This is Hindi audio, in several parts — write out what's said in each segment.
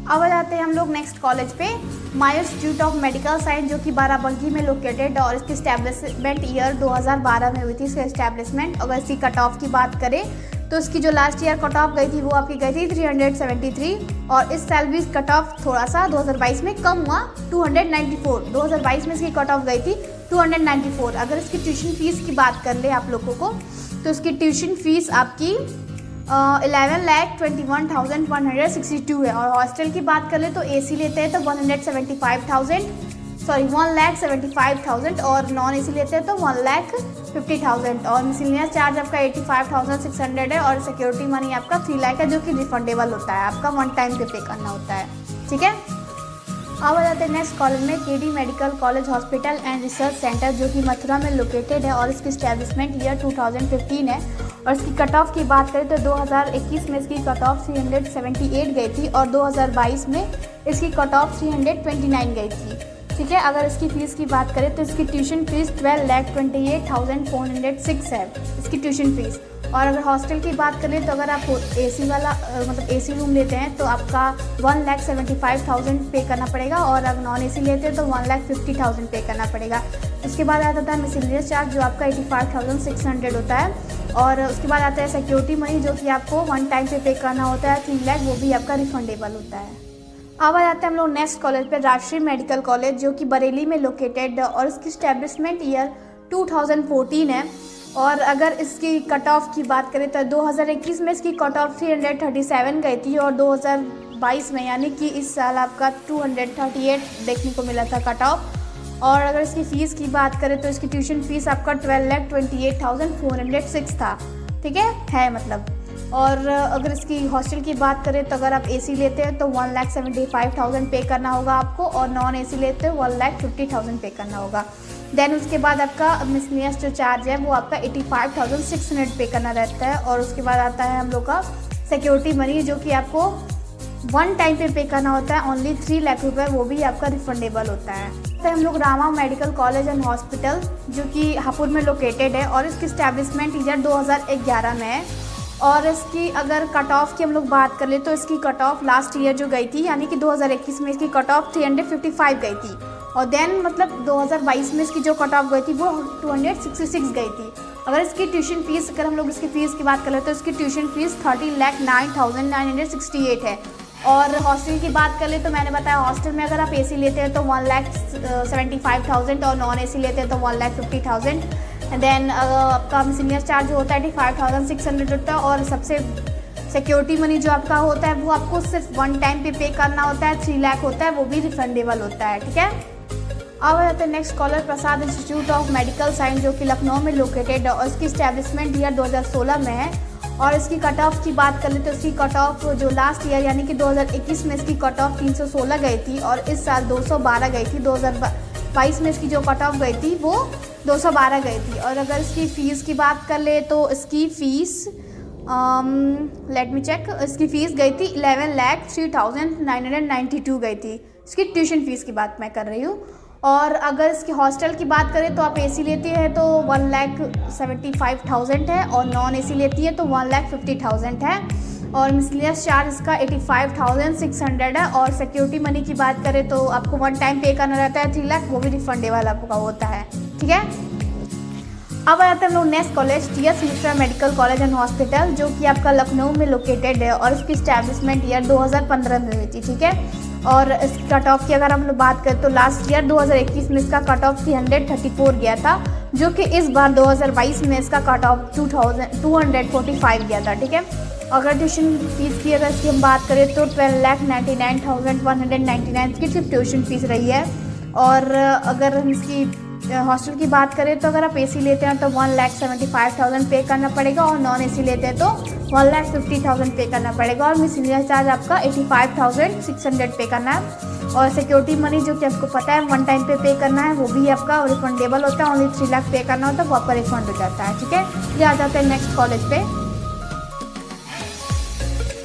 अब आ जाते हैं हम लोग नेक्स्ट कॉलेज पे, मायो इंस्टीट्यूट ऑफ मेडिकल साइंस, जो कि बाराबंकी में लोकेटेड, और इसकी स्टैब्लिशमेंट ईयर 2012 में हुई थी इसका स्टैब्लिशमेंट। अगर इसकी कट ऑफ की बात करें तो इसकी जो लास्ट ईयर कट ऑफ गई थी वो आपकी गई थी 373, और इस साल भी कट ऑफ थोड़ा सा 2022 में कम हुआ 294। 2022 में इसकी कट ऑफ गई थी 294। अगर इसकी ट्यूशन फीस की बात कर ले आप लोगों को तो इसकी ट्यूशन फीस आपकी 11,21,162 है, और हॉस्टल की बात कर ले तो AC लेते हैं तो 1,75,000 और नॉन AC लेते हैं तो 1,50,000, और मिसलेनियस चार्ज आपका 85,600 है, और सिक्योरिटी मनी आपका 3 लाख है, जो कि रिफंडेबल होता है, आपका वन टाइम पे करना होता है। ठीक है, अब आ जाते हैं नेक्स्ट कॉलेज में, KD medical college hospital and research centre, जो कि मथुरा में लोकेटेड है, और इसकी स्टैब्लिशमेंट ईयर 2015 है। और इसकी कट ऑफ की बात करें तो 2021 में इसकी कट ऑफ 378 गई थी, और 2022 में इसकी कट ऑफ 329 गई थी। ठीक है, अगर इसकी फ़ीस की बात करें तो इसकी ट्यूशन फीस 12,28,406 है इसकी ट्यूशन फीस। और अगर हॉस्टल की बात करें तो अगर आप AC वाला मतलब AC रूम लेते हैं तो आपका 1,75,000 पे करना पड़ेगा, और अगर नॉन AC लेते हैं तो 1,50,000 पे करना पड़ेगा। उसके बाद आता था मिसलेनियस चार्ज, जो आपका 85,600 होता है, और उसके बाद आता है सिक्योरिटी मनी, जो कि आपको वन टाइम पे करना होता है 3 लाख, वो भी आपका रिफंडेबल होता है। अब आ जाते हैं हम लोग नेक्स्ट कॉलेज पे, राजश्री मेडिकल कॉलेज, जो कि बरेली में लोकेटेड, और इसकी स्टैब्लिशमेंट ईयर 2014 है। और अगर इसकी कट ऑफ की बात करें तो 2021 में इसकी कट ऑफ 337 गई थी, और 2022 में यानी कि इस साल आपका 238 देखने को मिला था कट ऑफ। और अगर इसकी फ़ीस की बात करें तो इसकी ट्यूशन फीस आपका 12,28,406 था। ठीक है मतलब। और अगर इसकी हॉस्टल की बात करें तो अगर आप AC लेते हैं तो 1,75,000 पे करना होगा आपको, और नॉन AC लेते हैं 1,50,000 पे करना होगा। देन उसके बाद आपका मिसलेनियस जो चार्ज है वो आपका 85,600 पे करना रहता है, और उसके बाद आता है हम लोग का सिक्योरिटी मनी, जो कि आपको वन टाइम पे करना होता है, ओनली 3 लाख रुपये, वो भी आपका रिफंडेबल होता है। तो हम लोग Rama medical college and hospital, जो कि हापुड़ में लोकेटेड है, और इसकी स्टैब्लिशमेंट ईयर 2011 में है। और इसकी अगर कट ऑफ की हम लोग बात कर ले तो इसकी कट ऑफ लास्ट ईयर जो गई थी यानी कि 2021 में इसकी कट ऑफ 355 गई थी, और देन मतलब 2022 में इसकी जो कट ऑफ गई थी वो 266 गई थी। अगर इसकी ट्यूशन फीस, अगर हम लोग इसकी फ़ीस की बात करें तो इसकी ट्यूशन फीस 30,09,968 है। और हॉस्टल की बात कर ले तो मैंने बताया हॉस्टल में अगर आप AC लेते हैं तो 1,75,000, और नॉन AC लेते हैं तो 1,50,000। देन आपका मिसलेनियस चार्ज जो होता है 85,600 होता है, और सबसे सिक्योरिटी मनी जो आपका होता है वो आपको सिर्फ वन टाइम पे करना होता है, 3 लाख होता है, वो भी रिफंडेबल होता है। ठीक है, अब आ जाते हैं next college Prasad institute of medical science, जो कि लखनऊ में लोकेटेड है, और इसकी स्टैब्लिशमेंट ईयर 2016 में है। और इसकी कट ऑफ की बात कर ले तो इसकी कट ऑफ जो लास्ट ईयर यानी कि 2021 में इसकी कट ऑफ 316 गई थी, और इस साल 212 गई थी। 2022 में इसकी जो कट ऑफ गई थी वो 212 गई थी। और अगर इसकी फ़ीस की बात कर ले तो इसकी फ़ीस लेट मी चेक, इसकी फ़ीस गई थी 11,03,992 गई थी। इसकी ट्यूशन फ़ीस की बात मैं कर रही हूँ। और अगर इसकी हॉस्टल की बात करें तो आप AC लेती है तो 1,75,000 है, और नॉन AC लेती है तो 1,50,000 है, और मिसलेनियस चार्ज इसका 85,600 है। और सिक्योरिटी मनी की बात करें तो आपको वन टाइम पे करना रहता है 3 लाख, वो भी रिफंडेबल आपका होता है। ठीक है, अब आ जाते हैं हम लोग next college TS Mishra medical college and hospital, जो कि आपका लखनऊ में लोकेटेड है, और इसकी स्टैब्लिशमेंट ईयर 2015 में हुई थी। ठीक है, और इसकी कट ऑफ की अगर हम लोग बात करें तो लास्ट ईयर 2021 में इसका कट ऑफ 334 गया था, जो कि इस बार 2022 में इसका कट ऑफ 245 गया था। ठीक है, अगर ट्यूशन फीस की अगर इसकी हम बात करें तो 12,99,199 की सिर्फ ट्यूशन फीस रही है। और अगर हम इसकी हॉस्टल की बात करें तो अगर आप AC लेते हैं तो 1,75,000 पे करना पड़ेगा, और नॉन AC लेते हैं तो 1,50,000 पे करना पड़ेगा, और मिसलेनियस चार्ज आपका 85,600 पे करना है। और सिक्योरिटी मनी जो कि आपको पता है वन टाइम पे करना है, वो भी आपका रिफंडेबल होता है, ओनली 3 लाख पे करना होता है, वो आपका रिफंड हो जाता है। ठीक है, ये आ जाता है नेक्स्ट कॉलेज पे।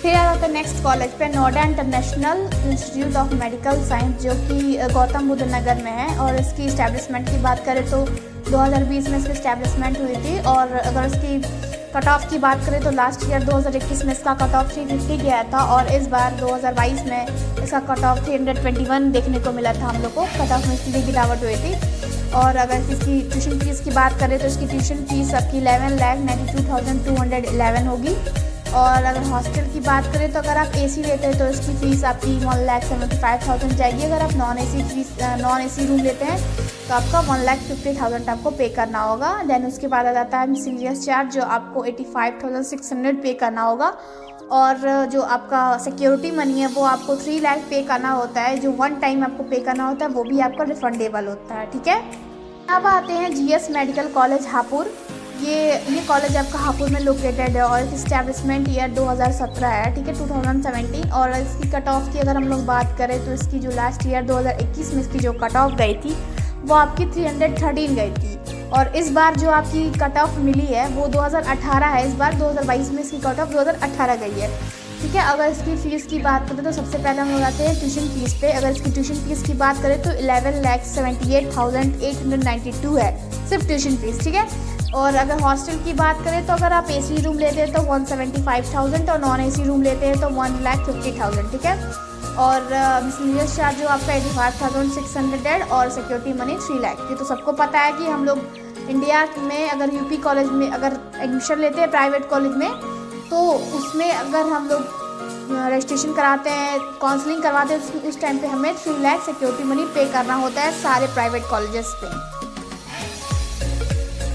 फिर आ जाता है नेक्स्ट कॉलेज पे Noida international institute of medical science, जो कि गौतम बुद्ध नगर में है, और इसकी इस्टेब्लिशमेंट की बात करें तो 2020 में इसकी इस्टेब्लिशमेंट हुई थी। और अगर इसकी कट ऑफ की बात करें तो लास्ट ईयर 2021 में इसका कट ऑफ 350 गया था और इस बार 2022 में इसका कट ऑफ 321 देखने को मिला था हम लोग को। कट ऑफ में इसकी गिरावट हुई थी। और अगर इसकी ट्यूशन फीस की बात करें तो इसकी ट्यूशन फीस आपकी 11,92,211 होगी। और अगर हॉस्टल की बात करें तो अगर आप एसी लेते हैं तो इसकी फ़ीस आपकी 1,75,000 जाएगी। अगर आप नॉन एसी रूम लेते हैं तो आपका 1,50,000 आपको पे करना होगा। देन उसके बाद आ जाता है मिसलेनियस चार्ज जो आपको 85,600 पे करना होगा। और जो आपका सिक्योरिटी मनी है वो आपको 3 लाख पे करना होता है, जो वन टाइम आपको पे करना होता है, वो भी आपका रिफंडेबल होता है। ठीक है, अब आते हैं जीएस मेडिकल कॉलेज हापुड़। ये कॉलेज आपका हापुड़ में लोकेटेड है और इस्टेब्लिशमेंट ईयर 2017 है। ठीक है, 2017। और इसकी कट ऑफ की अगर हम लोग बात करें तो इसकी जो लास्ट ईयर 2021 में इसकी जो कट ऑफ गई थी वो आपकी 313 गई थी। और इस बार जो आपकी कट ऑफ मिली है वो 2018 है। इस बार 2022 में इसकी कट ऑफ 2018 गई है। ठीक है, अगर इसकी फ़ीस की बात करें तो सबसे पहले हम लोग आते हैं ट्यूशन फीस पे। अगर इसकी ट्यूशन फीस की बात करें तो 11,78,892 है सिर्फ ट्यूशन फीस। ठीक है, और अगर हॉस्टल की बात करें तो अगर आप एसी रूम लेते हैं तो 175,000 और नॉन एसी रूम लेते हैं तो 1,50,000। ठीक है, और मिसलेनियस चार्ज जो आपका 85,600 और सिक्योरिटी मनी 3 लाख। ये तो सबको पता है कि हम लोग इंडिया में अगर यूपी कॉलेज में अगर एडमिशन लेते हैं प्राइवेट कॉलेज में तो उसमें अगर हम लोग रजिस्ट्रेशन कराते हैं, काउंसलिंग करवाते हैं, उस टाइम पे हमें 3 लाख सिक्योरिटी मनी पे करना होता है सारे प्राइवेट कॉलेजेस पे।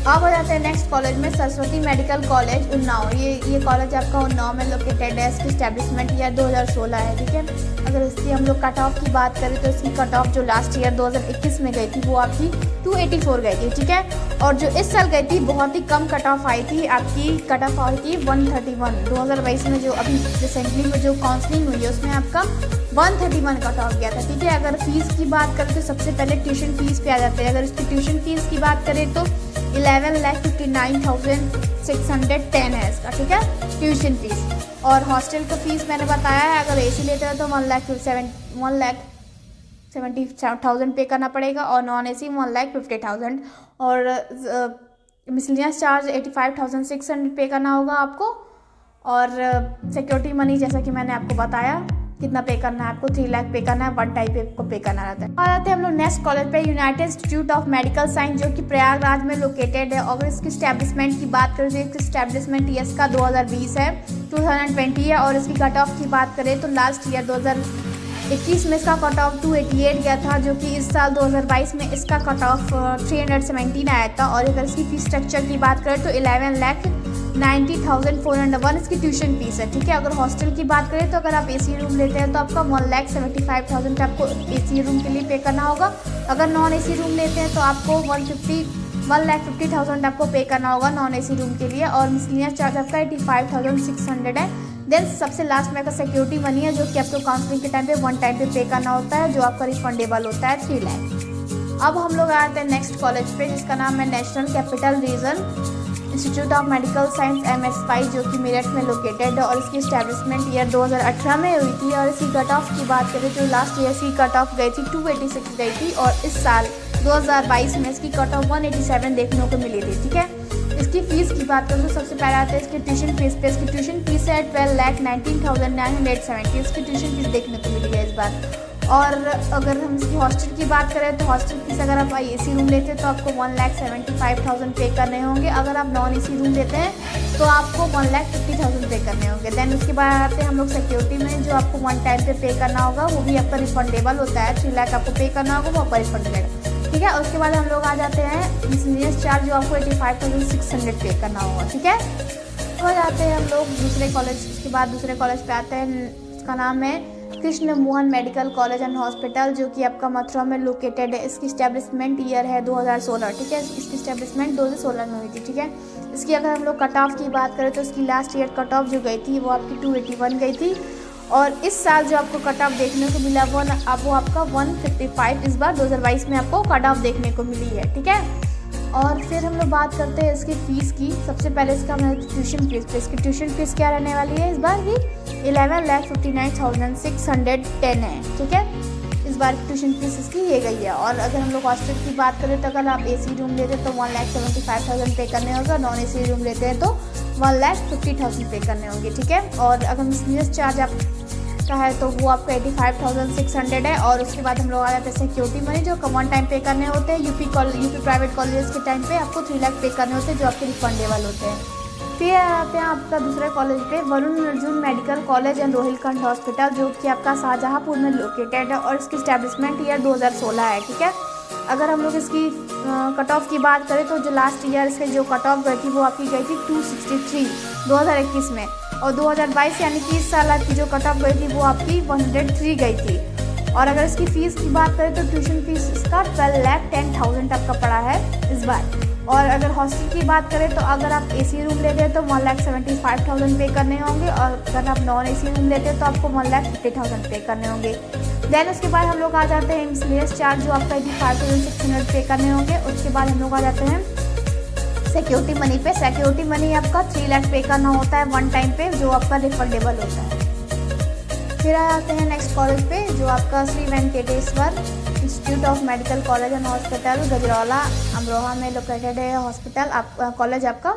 अब हो जाते हैं नेक्स्ट कॉलेज में सरस्वती मेडिकल कॉलेज उन्नाव। ये कॉलेज आपका उन्नाव में लोकेटेड है। इसकी स्टैब्लिशमेंट ईयर 2016 है। ठीक है, अगर इसकी हम लोग कट ऑफ की बात करें तो इसकी कट ऑफ जो लास्ट ईयर 2021 में गई थी वो आपकी 284 गई थी। ठीक है, और जो इस साल गई थी बहुत ही कम कट ऑफ आई थी, आपकी कट ऑफ आई थी 131। 2022 में जो अभी रिसेंटली में जो काउंसलिंग हुई है उसमें आपका 131 कट ऑफ गया था। ठीक है, अगर फीस की बात करें तो सबसे पहले ट्यूशन फीस पे आ जाते हैं। अगर इसकी ट्यूशन फीस की बात करें तो 11,59,610 है इसका। ठीक है, ट्यूशन फीस। और हॉस्टल का फीस मैंने बताया है, अगर एसी लेते हैं तो 1,70,000 पे करना पड़ेगा और नॉन एसी 1,50,000। और मिसलेनियस चार्ज 85,600 पे करना होगा आपको। और सिक्योरिटी मनी जैसा कि मैंने आपको बताया कितना पे करना है आपको, 3 लाख पे करना है, वन टाइम पे आपको पे करना रहता है। आ जाते हैं हम लोग नेक्स्ट कॉलेज पे, United institute of medical science जो कि प्रयागराज में लोकेटेड है। अगर इसकी स्टैब्लिशमेंट की बात करें तो इसकी स्टैब्लिशमेंट ईयर का 2020 है, 2020 है। और इसकी कट ऑफ की बात करें तो लास्ट ईयर 2021 में इसका कट ऑफ 288 गया था, जो कि इस साल 2022 में इसका कट ऑफ 317 आया था। और अगर इसकी फीस स्ट्रक्चर की बात करें तो 11,90,401 इसकी ट्यूशन फीस है। ठीक है, अगर हॉस्टल की बात करें तो अगर आप एसी रूम लेते हैं तो आपका 1,75,000 आपको एसी रूम के लिए पे करना होगा। अगर नॉन एसी रूम लेते हैं तो आपको 1,50,000 आपको पे करना होगा नॉन एसी रूम के लिए। और मिसलेनियस चार्ज आपका 85,600 है। देन सबसे लास्ट में आपका सिक्योरिटी मनी है जो कि आपको काउंसलिंग के टाइम पे वन टाइम पे करना होता है, जो आपका रिफंडेबल होता है 3 लाख। अब हम लोग आते हैं नेक्स्ट कॉलेज पे जिसका नाम है national capital region institute of medical science MSY जो कि मेरठ में लोकेटेड है। और इसकी स्टैब्लिशमेंट ईयर 2018 में हुई थी। और इसकी कट ऑफ की बात करें तो लास्ट ईयर इसकी कट ऑफ गई थी 286 गई थी और इस साल 2022 में इसकी कट ऑफ 187 देखने को मिली थी। ठीक है, इसकी फ़ीस की बात करें तो सबसे पहले आते हैं इसकी ट्यूशन फीस पे। इसकी ट्यूशन फीस है 12,19,970 इसकी ट्यूशन फीस देखने को मिली है इस बार। और अगर हम इसकी हॉस्टल की बात करें तो हॉस्टल फीस अगर आप एसी रूम लेते हैं तो आपको 1,75,000 पे करने होंगे। अगर आप नॉन एसी रूम लेते हैं तो आपको 1,50,000 पे करने होंगे। देन उसके बाद आते हैं हम लोग सिक्योरिटी में, जो आपको वन टाइम पे करना होगा, वो भी आपका रिफंडेबल होता है। 3 लाख आपको पे करना होगा, वो आपका रिफंडेबल। ठीक है, उसके बाद हम लोग आ जाते हैं मिसलेनियस चार्ज जो आपको 85,600 पे करना होगा। ठीक है, हो जाते हैं हम लोग दूसरे कॉलेज। उसके बाद दूसरे कॉलेज पे आते हैं, इसका नाम है Krishna Mohan medical college and hospital जो कि आपका मथुरा में लोकेटेड है। इसकी स्टैब्लिशमेंट ईयर है 2016। ठीक है, इसकी स्टैब्लिशमेंट 2016 में हुई थी। ठीक है, इसकी अगर हम लोग कट ऑफ की बात करें तो इसकी लास्ट ईयर कट ऑफ जो गई थी वो आपकी 281 गई थी। और इस साल जो आपको कट ऑफ देखने को मिला वो आपका 155 इस बार 2022 में आपको कट ऑफ देखने को मिली है। ठीक है, और फिर हम लोग बात करते हैं इसकी फ़ीस की। सबसे पहले इसका ट्यूशन फीस पे, इसकी ट्यूशन फीस क्या रहने वाली है इस बार की 11,59,610 है। ठीक है, इस बार की ट्यूशन फीस इसकी ये गई है। और अगर हम लोग हॉस्टल की बात करें तो अगर आप एसी रूम लेते हैं तो 1,75,000 पे करने होगा, नॉन एसी रूम लेते हैं तो 1,50,000 पे करने होंगे, ठीक है। और अगर मिसलेनियस चार्ज आपका है तो वो आपका 85,600 है। और उसके बाद हम लोग आ जाते हैं सिक्योरिटी मनी, जो वन टाइम पे करने होते हैं। यूपी प्राइवेट कॉलेजेस के टाइम पे आपको 3 लाख पे करने होते हैं, जो आपके रिफंडेबल होते हैं। फिर आते हैं आपका दूसरे कॉलेज पे, Varun Arjun medical college and Rohilkhand hospital, जो कि आपका शाहजहाँपुर में लोकेटेड है और इसकी स्टैब्लिशमेंट ईयर 2016 है, ठीक है। अगर हम लोग इसकी कट ऑफ की बात करें तो जो लास्ट ईयर इसके जो कट ऑफ गई थी वो आपकी गई थी 263 2021 में, और 2022 यानी कि इस साल की जो कट ऑफ गई थी वो आपकी 103 गई थी। और अगर इसकी फ़ीस की बात करें तो ट्यूशन फीस इसका 12,10,000 तक का पड़ा है इस बार। और अगर हॉस्टल की बात करें तो अगर आप एसी रूम लेते हैं तो 1,75,000 पे करने होंगे, और अगर आप नॉन एसी रूम लेते हैं तो आपको 1,50,000 पे करने होंगे। देन उसके बाद हम लोग आ जाते हैं मिसलेनियस चार्ज, जो आपका 85,600 पे करने होंगे। उसके बाद हम लोग आ जाते हैं सिक्योरिटी मनी पे। सिक्योरिटी मनी आपका 3 लाख पे करना होता है वन टाइम पे, जो आपका रिफंडेबल होता है। फिर आ जाते हैं नेक्स्ट कॉलेज पे, जो आपका Shri Venkateshwara institute of medical college and hospital Gajraula Amroha में लोकेटेड है हॉस्पिटल आपका कॉलेज आपका।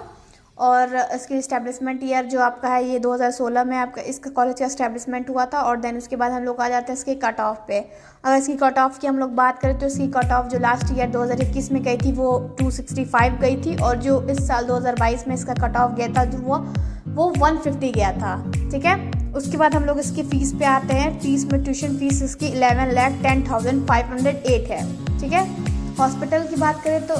और इसकी इस्टेब्लिशमेंट ईयर जो आपका है ये 2016 में आपका इसका कॉलेज का इस्टेब्लिशमेंट हुआ था। और देन उसके बाद हम लोग आ जाते हैं इसके कट ऑफ पे। अगर इसकी कट ऑफ की हम लोग बात करें तो इसकी कट ऑफ जो लास्ट ईयर 2021 में गई थी वो 265 गई थी, और जो इस साल 2022 में इसका कट ऑफ गया था जो वो 150 गया था, ठीक है। उसके बाद हम लोग इसकी फ़ीस पे आते हैं। फ़ीस में ट्यूशन फ़ीस इसकी 11,10,508 है, ठीक है। हॉस्पिटल की बात करें तो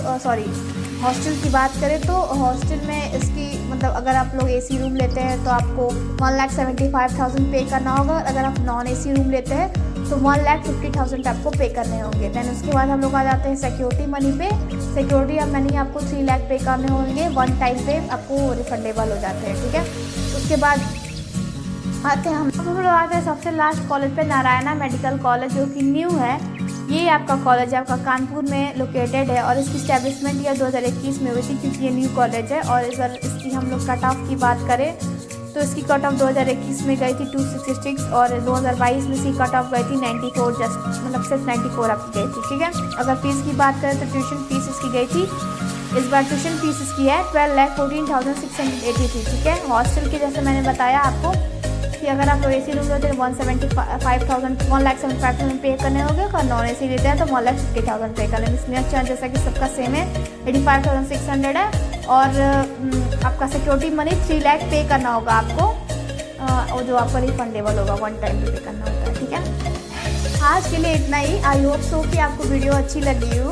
हॉस्टल की बात करें तो हॉस्टल में इसकी मतलब अगर आप लोग एसी रूम लेते हैं तो आपको 1,75,000 पे करना होगा। अगर आप नॉन एसी रूम लेते हैं तो 1,50,000 आपको पे करने होंगे। दैन उसके बाद हम लोग आ जाते हैं सिक्योरिटी मनी पे। सिक्योरिटी मनी आपको 3 लाख पे करने होंगे, वन टाइम पे आपको रिफंडेबल हो जाते हैं, ठीक है। उसके बाद आते हैं हम लोग आते हैं सबसे लास्ट कॉलेज पे, नारायणा मेडिकल कॉलेज, जो कि न्यू है। ये आपका कॉलेज आपका कानपुर में लोकेटेड है, और इसकी स्टैब्लिशमेंट ईयर 2021 में हुई थी, क्योंकि ये न्यू कॉलेज है। और अगर इसकी हम लोग कट ऑफ की बात करें तो इसकी कट ऑफ 2021 में गई थी 266, और 2022 में इसकी कट ऑफ गई थी 94, जस्ट मतलब सिर्फ 94 आपकी गई थी, ठीक है। अगर फीस की बात करें तो ट्यूशन फीस इसकी गई थी, इस बार ट्यूशन फीस इसकी है 12,14,683, ठीक है। हॉस्टल की जैसे मैंने बताया आपको कि अगर आप लोग एसी रूम लेते हैं 1,75,000 पे करने होंगे, और नॉन एसी लेते हैं तो 1,50,000 पे करने। मिसलेनियस चार्ज जैसा कि सबका सेम है 85,600 है। और आपका सिक्योरिटी मनी 3 लाख पे करना होगा आपको, और जो आपका रिफंडेबल होगा वन टाइम पे करना होता है, ठीक है। आज के लिए इतना ही। आई होप सो कि आपको वीडियो अच्छी लगी हो,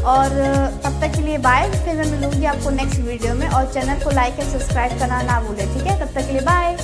और तब तक के लिए बाय। फिर मैं मिलूँगी आपको नेक्स्ट वीडियो में, और चैनल को लाइक एंड सब्सक्राइब करना ना भूलें, ठीक है। तब तक के लिए बाय।